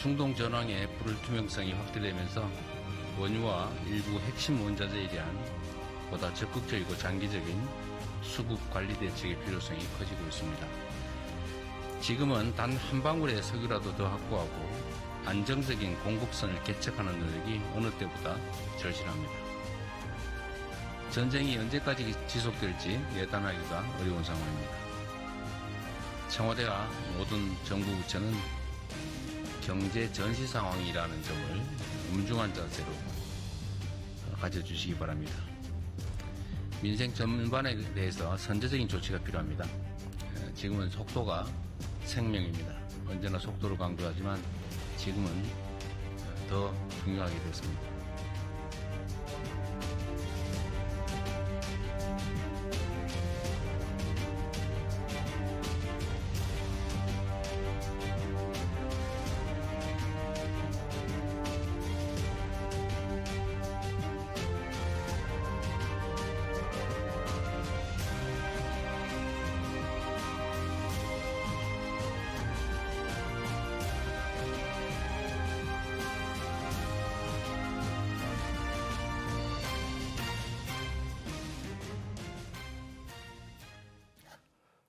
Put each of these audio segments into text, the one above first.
중동 전황의 불투명성이 확대되면서 원유와 일부 핵심 원자재에 대한 보다 적극적이고 장기적인 수급 관리 대책의 필요성이 커지고 있습니다. 지금은 단 한 방울의 석유라도 더 확보하고 안정적인 공급선을 개척하는 노력이 어느 때보다 절실합니다. 전쟁이 언제까지 지속될지 예단하기가 어려운 상황입니다. 청와대와 모든 정부 부처는 경제 전시 상황이라는 점을 엄중한 자세로 가져주시기 바랍니다. 민생 전반에 대해서 선제적인 조치가 필요합니다. 지금은 속도가 생명입니다. 언제나 속도를 강조하지만 지금은 더 중요하게 됐습니다.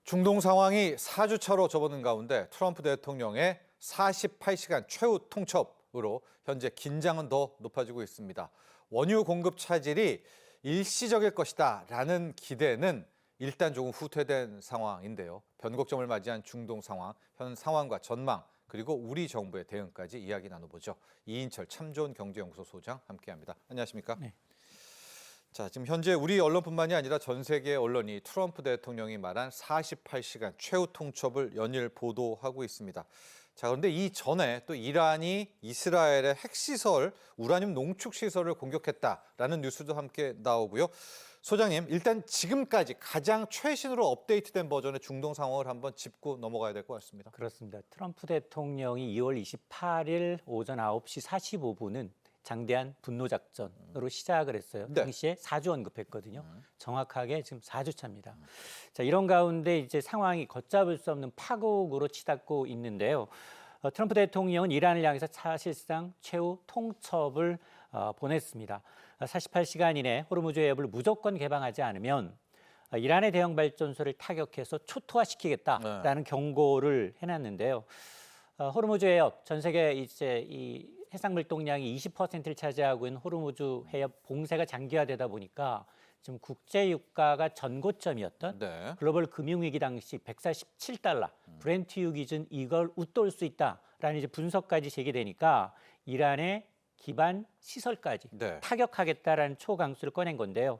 중동 상황이 4주차로 접어든 가운데 트럼프 대통령의 48시간 최후 통첩으로 현재 긴장은 더 높아지고 있습니다. 원유 공급 차질이 일시적일 것이다라는 기대는 일단 조금 후퇴된 상황인데요. 변곡점을 맞이한 중동 상황, 현 상황과 전망, 그리고 우리 정부의 대응까지 이야기 나눠보죠. 이인철 참좋은 경제연구소 소장 함께합니다. 안녕하십니까? 네. 자, 지금 현재 우리 언론뿐만이 아니라 전 세계 언론이 트럼프 대통령이 말한 48시간 최후 통첩을 연일 보도하고 있습니다. 자, 그런데 이 전에 또 이란이 이스라엘의 핵시설, 우라늄 농축시설을 공격했다라는 뉴스도 함께 나오고요. 소장님, 일단 지금까지 가장 최신으로 업데이트된 버전의 중동 상황을 한번 짚고 넘어가야 될 것 같습니다. 그렇습니다. 트럼프 대통령이 2월 28일 오전 9시 45분은 장대한 분노작전으로 시작을 했어요. 네. 당시에 4주 언급했거든요. 정확하게 지금 4주 차입니다. 자, 이런 가운데 이제 상황이 걷잡을 수 없는 파국으로 치닫고 있는데요. 트럼프 대통령은 이란을 향해서 사실상 최후 통첩을 보냈습니다. 48시간 이내 호르무즈 해협을 무조건 개방하지 않으면 이란의 대형 발전소를 타격해서 초토화시키겠다라는 경고를 해놨는데요. 호르무즈 해협, 전 세계 이제 이 해상물 동량이 20%를 차지하고 있는 호르무즈 해협 봉쇄가 장기화되다 보니까 지금 국제 유가가 전고점이었던 글로벌 금융위기 당시 147달러, 브렌트유 기준 이걸 웃돌 수 있다라는 이제 분석까지 제기되니까 이란의 기반 시설까지 타격하겠다라는 초강수를 꺼낸 건데요.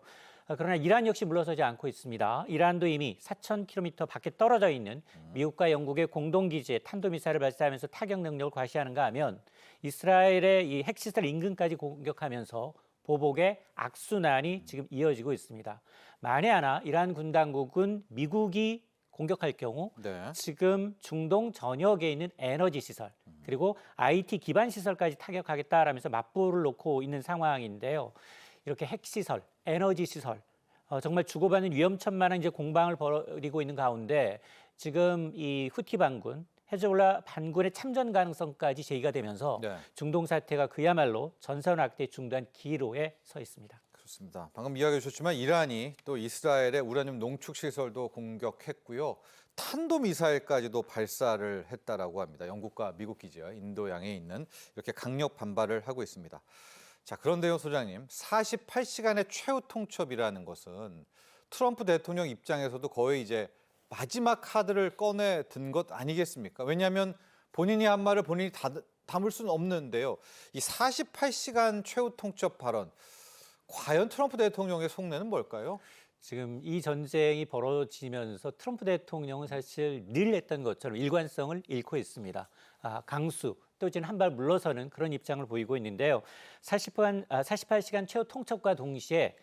그러나 이란 역시 물러서지 않고 있습니다. 이란도 이미 4,000km 밖에 떨어져 있는 미국과 영국의 공동기지에 탄도미사일을 발사하면서 타격 능력을 과시하는가 하면 이스라엘의 이 핵시설 인근까지 공격하면서 보복의 악순환이 지금 이어지고 있습니다. 만에 하나 이란 군 당국은 미국이 공격할 경우 지금 중동 전역에 있는 에너지 시설 그리고 IT 기반 시설까지 타격하겠다라면서 맞불을 놓고 있는 상황인데요. 이렇게 핵시설, 에너지 시설, 정말 주고받는 위험천만한 이제 공방을 벌이고 있는 가운데 지금 이 후티 반군, 헤즈볼라 반군의 참전 가능성까지 제기가 되면서 중동 사태가 그야말로 전선 확대 중단 기로에 서 있습니다. 그렇습니다. 방금 이야기해 주셨지만 이란이 또 이스라엘의 우라늄 농축 시설도 공격했고요. 탄도미사일까지도 발사를 했다라고 합니다. 영국과 미국 기지와 인도양에 있는 이렇게 강력 반발을 하고 있습니다. 자, 그런데요, 소장님, 48시간의 최후 통첩이라는 것은 트럼프 대통령 입장에서도 거의 이제 마지막 카드를 꺼내 든 것 아니겠습니까? 왜냐하면 본인이 한 말을 본인이 담을 수는 없는데요. 이 48시간 최후 통첩 발언, 과연 트럼프 대통령의 속내는 뭘까요? 지금 이 전쟁이 벌어지면서 트럼프 대통령은 사실 늘 했던 것처럼 일관성을 잃고 있습니다. 강수, 또 이제 한 발 물러서는 그런 입장을 보이고 있는데요. 48시간 최후 통첩과 동시에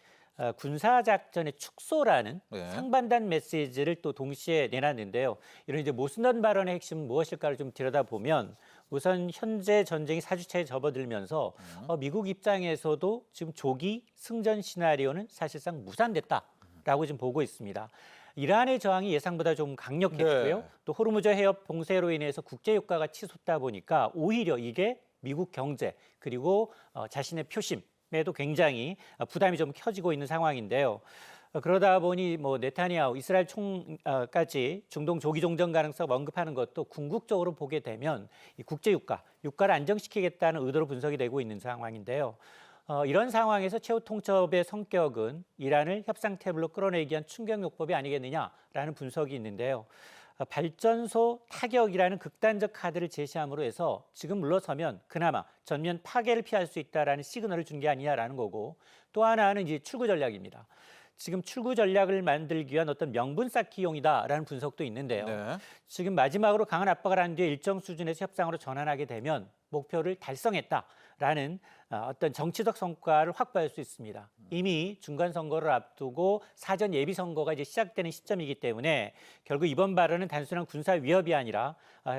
군사작전의 축소라는 상반된 메시지를 또 동시에 내놨는데요. 이런 이제 모순된 발언의 핵심은 무엇일까를 좀 들여다보면 우선 현재 전쟁이 4주차에 접어들면서 미국 입장에서도 지금 조기 승전 시나리오는 사실상 무산됐다라고 지금 보고 있습니다. 이란의 저항이 예상보다 좀 강력했고요. 네. 또 호르무즈 해협 봉쇄로 인해서 국제 유가가 치솟다 보니까 오히려 이게 미국 경제 그리고 자신의 표심에도 굉장히 부담이 좀 커지고 있는 상황인데요. 그러다 보니 뭐 네타냐후 이스라엘 총까지 중동 조기 종전 가능성 언급하는 것도 궁극적으로 보게 되면 이 국제 유가를 안정시키겠다는 의도로 분석이 되고 있는 상황인데요. 이런 상황에서 최후 통첩의 성격은 이란을 협상 테이블로 끌어내기 위한 충격요법이 아니겠느냐라는 분석이 있는데요. 발전소 타격이라는 극단적 카드를 제시함으로 해서 지금 물러서면 그나마 전면 파괴를 피할 수 있다라는 시그널을 준 게 아니냐라는 거고, 또 하나는 이제 출구 전략입니다. 지금 출구 전략을 만들기 위한 어떤 명분 쌓기용이다라는 분석도 있는데요. 네. 지금 마지막으로 강한 압박을 한 뒤에 일정 수준에서 협상으로 전환하게 되면 목표를 달성했다라는 어떤 정치적 성과를 확보할 수 있습니다. 이미 중간 선거를 앞두고 사전 예비 선거가 이제 시작되는 시점이기 때문에 결국 이번 발언은 단순한 군사 위협이 아니라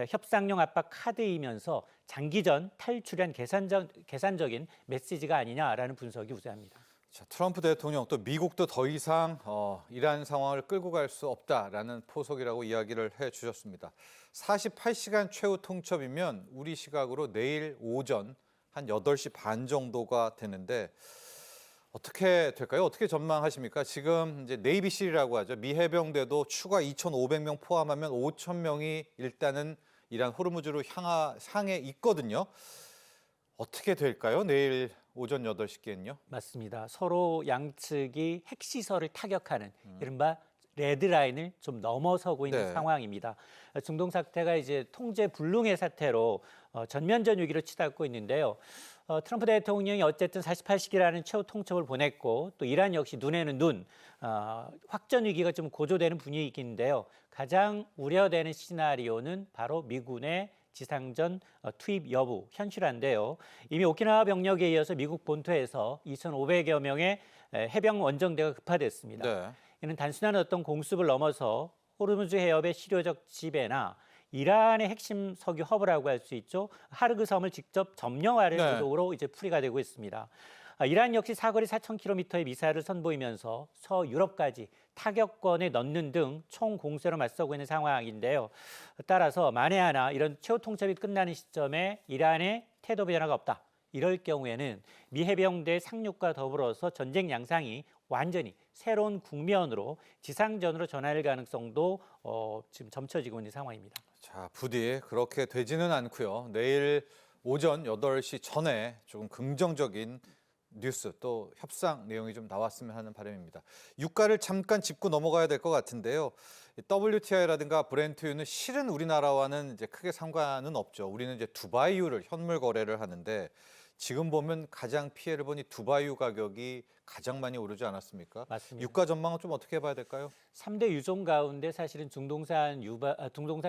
협상용 압박 카드이면서 장기전 탈출한 계산적인 메시지가 아니냐라는 분석이 우세합니다. 자, 트럼프 대통령 또 미국도 더 이상 이란 상황을 끌고 갈 수 없다라는 포석이라고 이야기를 해주셨습니다. 48시간 최후 통첩이면 우리 시각으로 내일 오전 한 8시 반 정도가 되는데 어떻게 될까요? 어떻게 전망하십니까? 지금 이제 네이비실이라고 하죠. 미 해병대도 추가 2,500명 포함하면 5,000명이 일단은 이란 호르무즈로 향해 있거든요. 어떻게 될까요? 내일 오전 8시께는요? 맞습니다. 서로 양측이 핵시설을 타격하는 이른바 레드라인을 좀 넘어서고 있는 네. 상황입니다. 중동 사태가 이제 통제 불능의 사태로 전면전 위기로 치닫고 있는데요. 트럼프 대통령이 어쨌든 48시기라는 최후 통첩을 보냈고 또 이란 역시 눈에는 눈, 확전 위기가 좀 고조되는 분위기인데요. 가장 우려되는 시나리오는 바로 미군의 지상전 투입 여부, 현실화인데요. 이미 오키나와 병력에 이어서 미국 본토에서 2,500여 명의 해병 원정대가 급파됐습니다. 네. 이는 단순한 어떤 공습을 넘어서 호르무즈 해협의 실효적 지배나 이란의 핵심 석유 허브라고 할 수 있죠. 하르그 섬을 직접 점령하는 네. 의도로 이제 풀이가 되고 있습니다. 이란 역시 사거리 4,000km의 미사일을 선보이면서 서유럽까지 타격권에 넣는 등 총공세로 맞서고 있는 상황인데요. 따라서 만에 하나 이런 최후 통첩이 끝나는 시점에 이란의 태도 변화가 없다. 이럴 경우에는 미 해병대 상륙과 더불어서 전쟁 양상이 완전히 새로운 국면으로 지상전으로 전환할 가능성도 지금 점쳐지고 있는 상황입니다. 자, 부디 그렇게 되지는 않고요. 내일 오전 8시 전에 조금 긍정적인 뉴스 또 협상 내용이 좀 나왔으면 하는 바람입니다. 유가를 잠깐 짚고 넘어가야 될 것 같은데요. WTI라든가 브렌트유는 실은 우리나라와는 이제 크게 상관은 없죠. 우리는 이제 두바이유를 현물 거래를 하는데 지금 보면 가장 피해를 보니 두바이유 가격이 가장 많이 오르지 않았습니까? 맞습니다. 유가 전망은 좀 어떻게 봐야 될까요? 3대 유종 가운데 사실은 중동산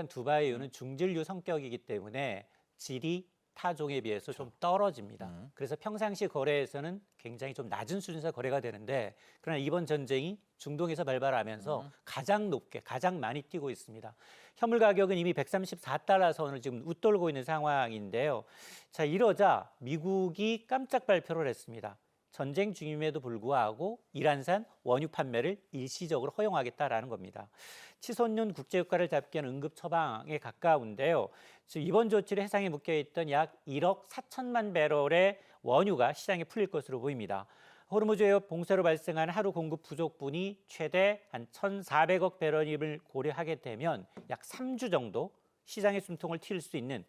두바이유는 중질유 성격이기 때문에 질이 타종에 비해서 좀 떨어집니다. 그래서 평상시 거래에서는 굉장히 좀 낮은 수준에서 거래가 되는데 그러나 이번 전쟁이 중동에서 발발하면서 가장 높게 가장 많이 뛰고 있습니다. 현물 가격은 이미 134달러 선을 지금 웃돌고 있는 상황인데요. 자, 이러자 미국이 깜짝 발표를 했습니다. 전쟁 중임에도 불구하고 이란산 원유 판매를 일시적으로 허용하겠다라는 겁니다. 치솟는 국제유가를 잡기 위한 응급 처방에 가까운데요. 지금 이번 조치로 해상에 묶여있던 약 1억 4천만 배럴의 원유가 시장에 풀릴 것으로 보입니다. 호르무즈 해협 봉쇄로 발생한 하루 공급 부족분이 최대 한 1,400억 배럴임을 고려하게 되면 약 3주 정도 시장의 숨통을 틔울 수 있는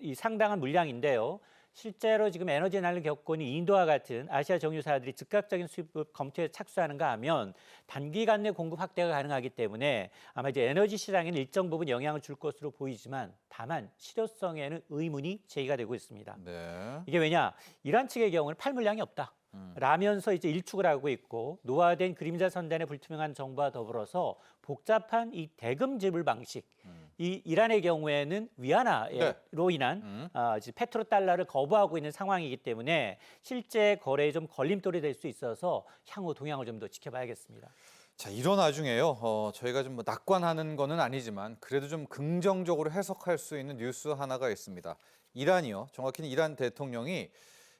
이 상당한 물량인데요. 실제로 지금 에너지 난을 겪고 있는 인도와 같은 아시아 정유사들이 즉각적인 수입 검토에 착수하는가 하면 단기간 내 공급 확대가 가능하기 때문에 아마 이제 에너지 시장에는 일정 부분 영향을 줄 것으로 보이지만 다만 실효성에는 의문이 제기가 되고 있습니다. 네. 이게 왜냐? 이란 측의 경우는 팔 물량이 없다. 라면서 이제 일축을 하고 있고 노화된 그림자 선단의 불투명한 정보와 더불어서 복잡한 이 대금 지불 방식, 이 이란의 경우에는 위안화로 인한 페트로 달러를 거부하고 있는 상황이기 때문에 실제 거래에 좀 걸림돌이 될 수 있어서 향후 동향을 좀 더 지켜봐야겠습니다. 자, 이런 와중에요. 저희가 좀 뭐 낙관하는 거는 아니지만 그래도 좀 긍정적으로 해석할 수 있는 뉴스 하나가 있습니다. 이란이요. 정확히는 이란 대통령이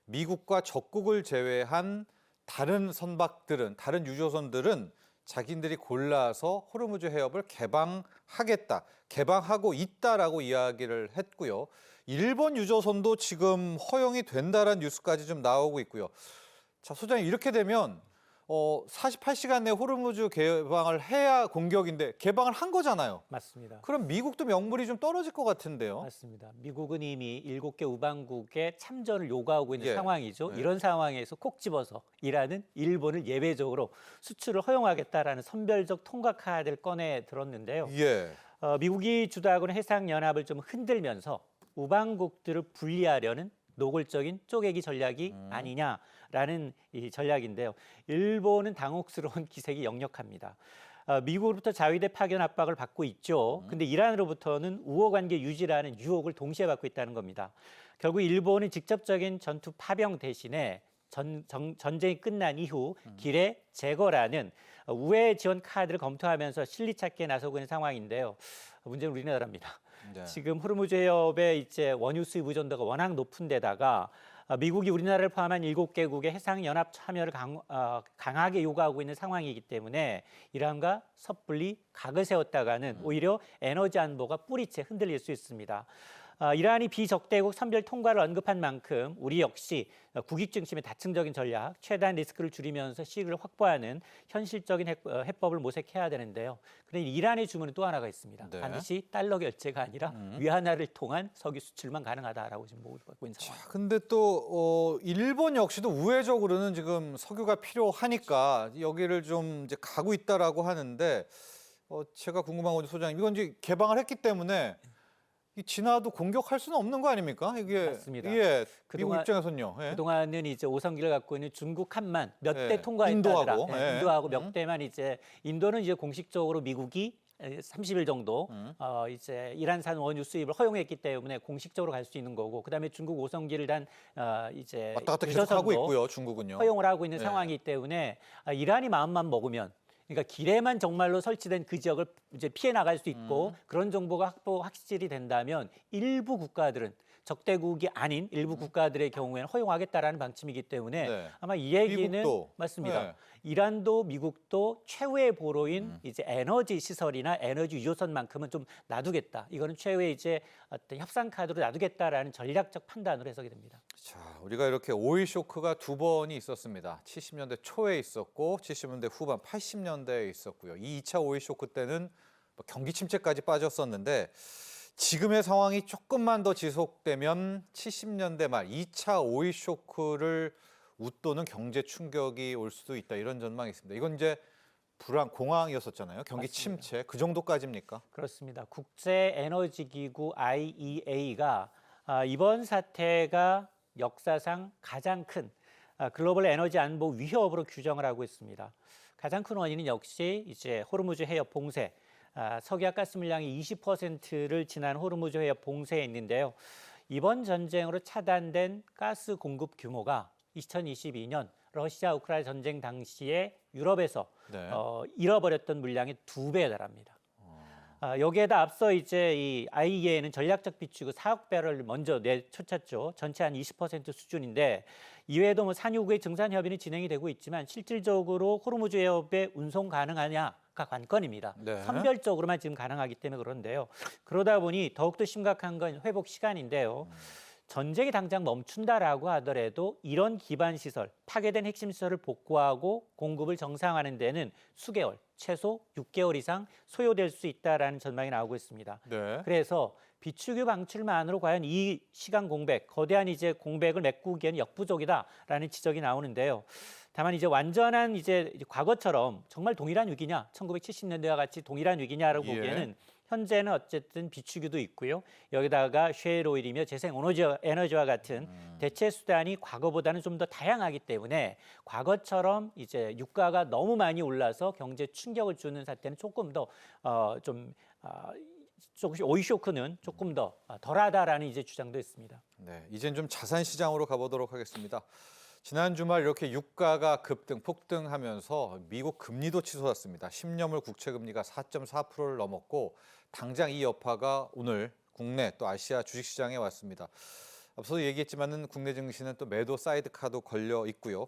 미국과 적국을 제외한 다른 선박들은, 다른 유조선들은 자기들이 골라서 호르무즈 해협을 개방하겠다, 개방하고 있다라고 이야기를 했고요. 일본 유조선도 지금 허용이 된다라는 뉴스까지 좀 나오고 있고요. 자, 소장님, 이렇게 되면 48시간 내에 호르무즈 개방을 해야 공격인데 개방을 한 거잖아요. 맞습니다. 그럼 미국도 명분이 좀 떨어질 것 같은데요. 맞습니다. 미국은 이미 7개 우방국의 참전을 요구하고 있는 예. 상황이죠. 네. 이런 상황에서 콕 집어서 이라는 일본을 예외적으로 수출을 허용하겠다라는 선별적 통과 카드를 꺼내 들었는데요. 예. 미국이 주도하고 있는 해상연합을 좀 흔들면서 우방국들을 분리하려는 노골적인 쪼개기 전략이 아니냐라는 이 전략인데요. 일본은 당혹스러운 기색이 역력합니다. 미국으로부터 자위대 파견 압박을 받고 있죠. 근데 이란으로부터는 우호 관계 유지라는 유혹을 동시에 받고 있다는 겁니다. 결국 일본은 직접적인 전투 파병 대신에 전쟁이 끝난 이후 기뢰 제거라는 우회 지원 카드를 검토하면서 실리 찾기에 나서고 있는 상황인데요. 문제는 우리나라입니다. 네. 지금 호르무즈 해협의 이제 원유 수입 의존도가 워낙 높은 데다가 미국이 우리나라를 포함한 7개국의 해상연합 참여를 강하게 요구하고 있는 상황이기 때문에 이란과 섣불리 각을 세웠다가는 오히려 에너지 안보가 뿌리째 흔들릴 수 있습니다. 이란이 비적대국 선별 통과를 언급한 만큼 우리 역시 국익 중심의 다층적인 전략, 최대한 리스크를 줄이면서 실익을 확보하는 현실적인 해법을 모색해야 되는데요. 그런데 이란의 주문은 또 하나가 있습니다. 네. 반드시 달러 결제가 아니라 위안화를 통한 석유 수출만 가능하다라고 지금 보고 있는 상황입니다. 자, 근데 또 일본 역시도 우회적으로는 지금 석유가 필요하니까 여기를 좀 이제 가고 있다라고 하는데 제가 궁금한 건데 소장님, 이건 이제 개방을 했기 때문에 이 진화도 공격할 수는 없는 거 아닙니까? 이게 맞습니다. 예, 미국 그동안- 입장에서는요. 예. 그동안은 이제 5성기를 갖고 있는 중국 한만 몇 대 예, 통과했다 하더라. 인도하고, 예. 인도하고 몇 대만 이제 인도는 이제 공식적으로 미국이 30일 정도 이제 이란산 원유 수입을 허용했기 때문에 공식적으로 갈 수 있는 거고, 그다음에 중국 5성기를 단 이제 왔다 갔다 계속 하고 유조선도 있고요, 중국은요. 허용을 하고 있는 예. 상황이기 때문에 이란이 마음만 먹으면, 그러니까 기뢰만 정말로 설치된 그 지역을 이제 피해 나갈 수 있고 그런 정보가 확실히 된다면 일부 국가들은, 적대국이 아닌 일부 국가들의 경우에는 허용하겠다라는 방침이기 때문에 네. 아마 이 얘기는 미국도. 맞습니다. 네. 이란도 미국도 최후의 보로인 이제 에너지 시설이나 에너지 유조선만큼은 좀 놔두겠다. 이거는 최후의 이제 어떤 협상 카드로 놔두겠다라는 전략적 판단으로 해석이 됩니다. 자, 우리가 이렇게 오일 쇼크가 2번이 있었습니다. 70년대 초에 있었고 70년대 후반 80년대에 있었고요. 이 2차 오일 쇼크 때는 경기 침체까지 빠졌었는데 지금의 상황이 조금만 더 지속되면 70년대 말 2차 오일 쇼크를 웃도는 경제 충격이 올 수도 있다, 이런 전망이 있습니다. 이건 이제 공황이었었잖아요. 경기 맞습니다. 침체 그 정도까지입니까? 그렇습니다. 국제에너지기구 IEA가 이번 사태가 역사상 가장 큰 글로벌 에너지 안보 위협으로 규정을 하고 있습니다. 가장 큰 원인은 역시 이제 호르무즈 해협 봉쇄, 석유와 가스 물량의 20%를 지난 호르무즈 해협 봉쇄에 있는데요. 이번 전쟁으로 차단된 가스 공급 규모가 2022년 러시아 우크라이나 전쟁 당시에 유럽에서 네. 잃어버렸던 물량의 2배에 달합니다. 여기에다 앞서 이제 이 IEA는 전략적 비축 4억 배럴을 먼저 내쫓았죠. 전체 한 20% 수준인데, 이외에도 뭐 산유국의 증산 협의는 진행이 되고 있지만 실질적으로 호르무즈 해협에 운송 가능하냐가 관건입니다. 네. 선별적으로만 지금 가능하기 때문에 그런데요. 그러다 보니 더욱더 심각한 건 회복 시간인데요. 전쟁이 당장 멈춘다라고 하더라도 이런 기반 시설, 파괴된 핵심 시설을 복구하고 공급을 정상화하는 데는 수개월, 최소 6개월 이상 소요될 수 있다라는 전망이 나오고 있습니다. 네. 그래서 비축유 방출만으로 과연 이 시간 공백, 거대한 이제 공백을 메꾸기에는 역부족이다라는 지적이 나오는데요. 다만 이제 완전한 이제 과거처럼 정말 동일한 위기냐, 1970년대와 같이 동일한 위기냐라고 예. 보기에는 현재는 어쨌든 비축유도 있고요. 여기다가 쉐일 오일이며 재생 에너지와 같은 대체 수단이 과거보다는 좀 더 다양하기 때문에 과거처럼 이제 유가가 너무 많이 올라서 경제 충격을 주는 사태는 조금 더 조금씩 오일 쇼크는 조금 더 덜하다라는 이제 주장도 있습니다. 네, 이젠 좀 자산 시장으로 가보도록 하겠습니다. 지난 주말 이렇게 유가가 폭등하면서 미국 금리도 치솟았습니다. 10년물 국채 금리가 4.4%를 넘었고 당장 이 여파가 오늘 국내 또 아시아 주식시장에 왔습니다. 앞서도 얘기했지만은 국내 증시는 또 매도 사이드카도 걸려 있고요.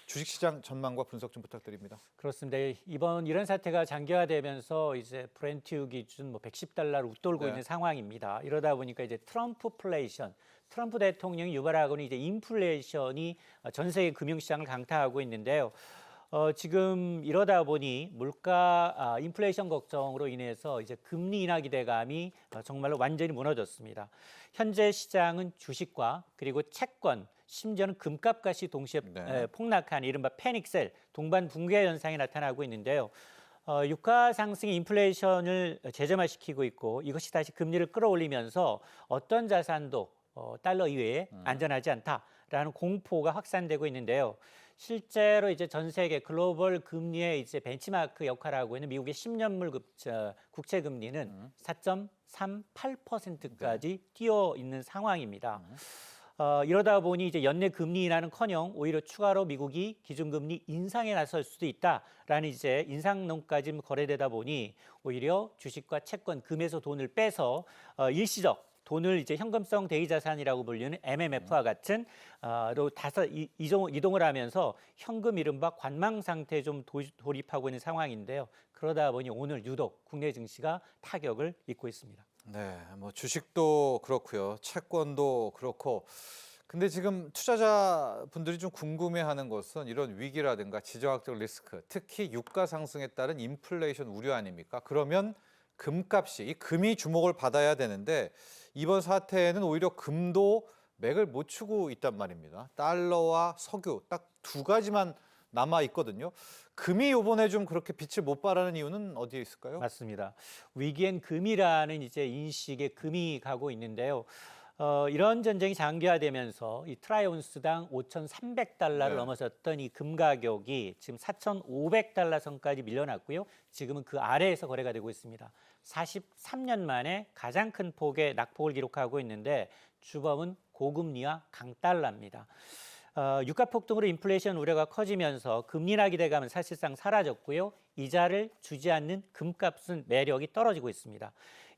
주식시장 전망과 분석 좀 부탁드립니다. 그렇습니다. 이번 이런 사태가 장기화되면서 이제 브렌트 기준 뭐 110달러를 웃돌고 네. 있는 상황입니다. 이러다 보니까 이제 트럼프플레이션, 트럼프 대통령이 유발하고는 이제 인플레이션이 전 세계 금융시장을 강타하고 있는데요. 지금 이러다 보니 물가 인플레이션 걱정으로 인해서 이제 금리 인하 기대감이 정말로 완전히 무너졌습니다. 현재 시장은 주식과 그리고 채권, 심지어는 금값까지 동시에 네. 폭락한 이른바 패닉셀, 동반 붕괴 현상이 나타나고 있는데요. 유가 상승이 인플레이션을 재점화시키고 있고 이것이 다시 금리를 끌어올리면서 어떤 자산도 달러 이외에 안전하지 않다라는 공포가 확산되고 있는데요. 실제로 이제 전 세계 글로벌 금리의 이제 벤치마크 역할을 하고 있는 미국의 10년물 국채 금리는 4.38%까지 뛰어 있는 상황입니다. 이러다 보니 이제 연내 금리 인하는커녕 오히려 추가로 미국이 기준금리 인상에 나설 수도 있다라는 이제 인상론까지 거래되다 보니 오히려 주식과 채권, 금에서 돈을 빼서 일시적 돈을 이제 현금성 대위자산이라고 불리는 MMF와 같은 로 이동을 하면서 현금 이른바 관망 상태에 좀 돌입하고 있는 상황인데요. 그러다 보니 오늘 유독 국내 증시가 타격을 입고 있습니다. 네, 뭐 주식도 그렇고요, 채권도 그렇고. 근데 지금 투자자분들이 좀 궁금해하는 것은 이런 위기라든가 지정학적 리스크, 특히 유가 상승에 따른 인플레이션 우려 아닙니까? 그러면 금값이, 이 금이 주목을 받아야 되는데 이번 사태에는 오히려 금도 맥을 못 추고 있단 말입니다. 달러와 석유 딱 두 가지만 남아 있거든요. 금이 이번에 좀 그렇게 빛을 못 발하는 이유는 어디에 있을까요? 맞습니다. 위기엔 금이라는 이제 인식에 금이 가고 있는데요. 이런 전쟁이 장기화되면서 이 트라이온스당 5,300달러를 네. 넘어섰던 이 금 가격이 지금 4,500달러 선까지 밀려났고요. 지금은 그 아래에서 거래가 되고 있습니다. 43년 만에 가장 큰 폭의 낙폭을 기록하고 있는데 주범은 고금리와 강달러입니다. 유가 폭등으로 인플레이션 우려가 커지면서 금리 인하 기대감은 사실상 사라졌고요. 이자를 주지 않는 금값은 매력이 떨어지고 있습니다.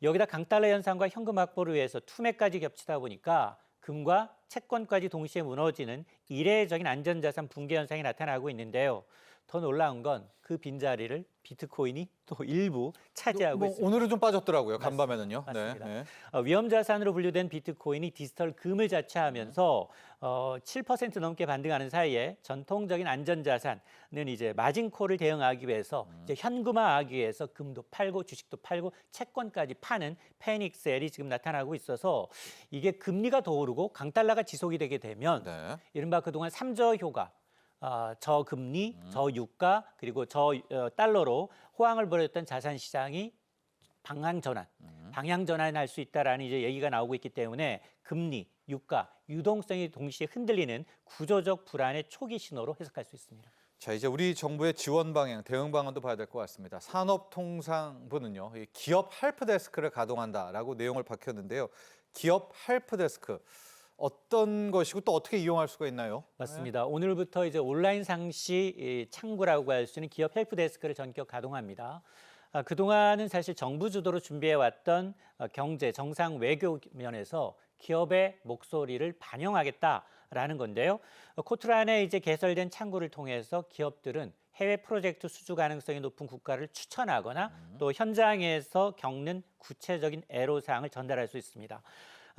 여기다 강달러 현상과 현금 확보를 위해서 투매까지 겹치다 보니까 금과 채권까지 동시에 무너지는 이례적인 안전자산 붕괴 현상이 나타나고 있는데요. 더 놀라운 건 그 빈자리를 비트코인이 또 일부 차지하고 있습니다. 오늘은 좀 빠졌더라고요. 간밤에는요. 맞습니다. 네. 위험 자산으로 분류된 비트코인이 디지털 금을 자처하면서 7% 넘게 반등하는 사이에 전통적인 안전 자산은 이제 마진콜을 대응하기 위해서 이제 현금화하기 위해서 금도 팔고 주식도 팔고 채권까지 파는 패닉셀이 지금 나타나고 있어서 이게 금리가 더 오르고 강달러가 지속이 되게 되면 네. 이른바 그동안 삼저 효과, 저금리, 저유가 그리고 저달러로 호황을 벌였던 자산 시장이 방향 전환할 수 있다라는 이제 얘기가 나오고 있기 때문에 금리, 유가, 유동성이 동시에 흔들리는 구조적 불안의 초기 신호로 해석할 수 있습니다. 자, 이제 우리 정부의 지원 방향, 대응 방안도 봐야 될 것 같습니다. 산업통상부는요, 이 기업 헬프데스크를 가동한다라고 내용을 밝혔는데요. 기업 헬프데스크 어떤 것이고 또 어떻게 이용할 수가 있나요? 맞습니다. 오늘부터 이제 온라인 상시 창구라고 할 수 있는 기업 헬프데스크를 전격 가동합니다. 그동안은 사실 정부 주도로 준비해왔던 경제, 정상 외교 면에서 기업의 목소리를 반영하겠다라는 건데요. 코트란에 이제 개설된 창구를 통해서 기업들은 해외 프로젝트 수주 가능성이 높은 국가를 추천하거나 또 현장에서 겪는 구체적인 애로사항을 전달할 수 있습니다.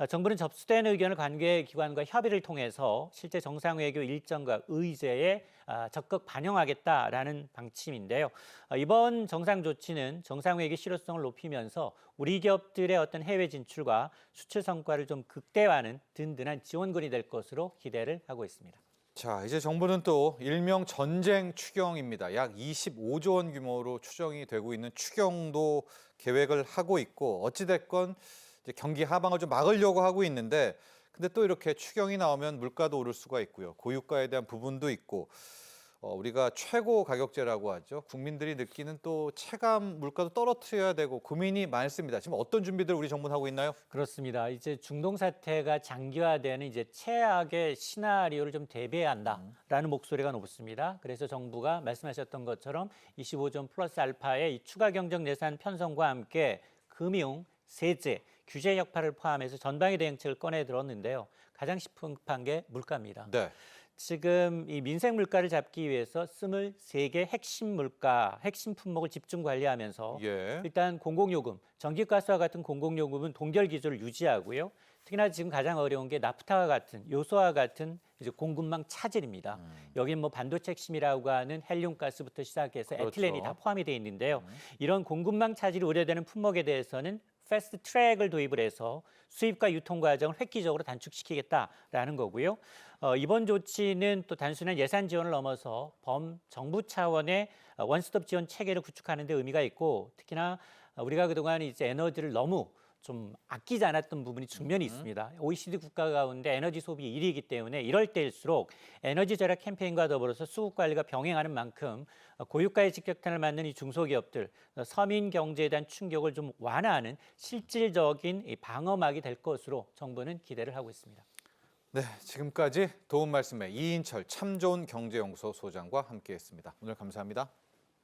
정부는 접수된 의견을 관계기관과 협의를 통해서 실제 정상외교 일정과 의제에 적극 반영하겠다라는 방침인데요. 이번 정상 조치는 정상회계 실효성을 높이면서 우리 기업들의 어떤 해외 진출과 수출 성과를 좀 극대화하는 든든한 지원군이 될 것으로 기대를 하고 있습니다. 자, 이제 정부는 또 일명 전쟁 추경입니다. 약 25조 원 규모로 추정이 되고 있는 추경도 계획을 하고 있고 어찌됐건 이제 경기 하방을 좀 막으려고 하고 있는데 근데 또 이렇게 추경이 나오면 물가도 오를 수가 있고요. 고유가에 대한 부분도 있고 우리가 최고 가격제라고 하죠. 국민들이 느끼는 또 체감 물가도 떨어뜨려야 되고 고민이 많습니다. 지금 어떤 준비들 우리 정부는 하고 있나요? 그렇습니다. 이제 중동 사태가 장기화되는 이제 최악의 시나리오를 좀 대비해야 한다라는 목소리가 높습니다. 그래서 정부가 말씀하셨던 것처럼 25조 플러스 알파의 이 추가 경정 예산 편성과 함께 금융, 세제, 규제 혁파를 포함해서 전방위 대응책을 꺼내 들었는데요. 가장 급한 게 물가입니다. 네. 지금 이 민생 물가를 잡기 위해서 23개 핵심 물가, 핵심 품목을 집중 관리하면서 예. 일단 공공요금, 전기가스와 같은 공공요금은 동결 기조를 유지하고요. 특히나 지금 가장 어려운 게 나프타와 같은 요소와 같은 이제 공급망 차질입니다. 여기는 뭐 반도체 핵심이라고 하는 헬륨가스부터 시작해서 그렇죠. 에틸렌이 다 포함이 되어 있는데요. 이런 공급망 차질이 우려되는 품목에 대해서는 패스트 트랙을 도입을 해서 수입과 유통 과정을 획기적으로 단축시키겠다라는 거고요. 이번 조치는 또 단순한 예산 지원을 넘어서 범정부 차원의 원스톱 지원 체계를 구축하는 데 의미가 있고 특히나 우리가 그동안 이제 에너지를 너무 좀 아끼지 않았던 부분이 측면이 있습니다. OECD 국가 가운데 에너지 소비 1위이기 때문에 이럴 때일수록 에너지 절약 캠페인과 더불어서 수급 관리가 병행하는 만큼 고유가의 직격탄을 맞는 이 중소기업들, 서민 경제에 대한 충격을 좀 완화하는 실질적인 이 방어막이 될 것으로 정부는 기대를 하고 있습니다. 네, 지금까지 도움 말씀에 이인철 참 좋은 경제연구소 소장과 함께했습니다. 오늘 감사합니다.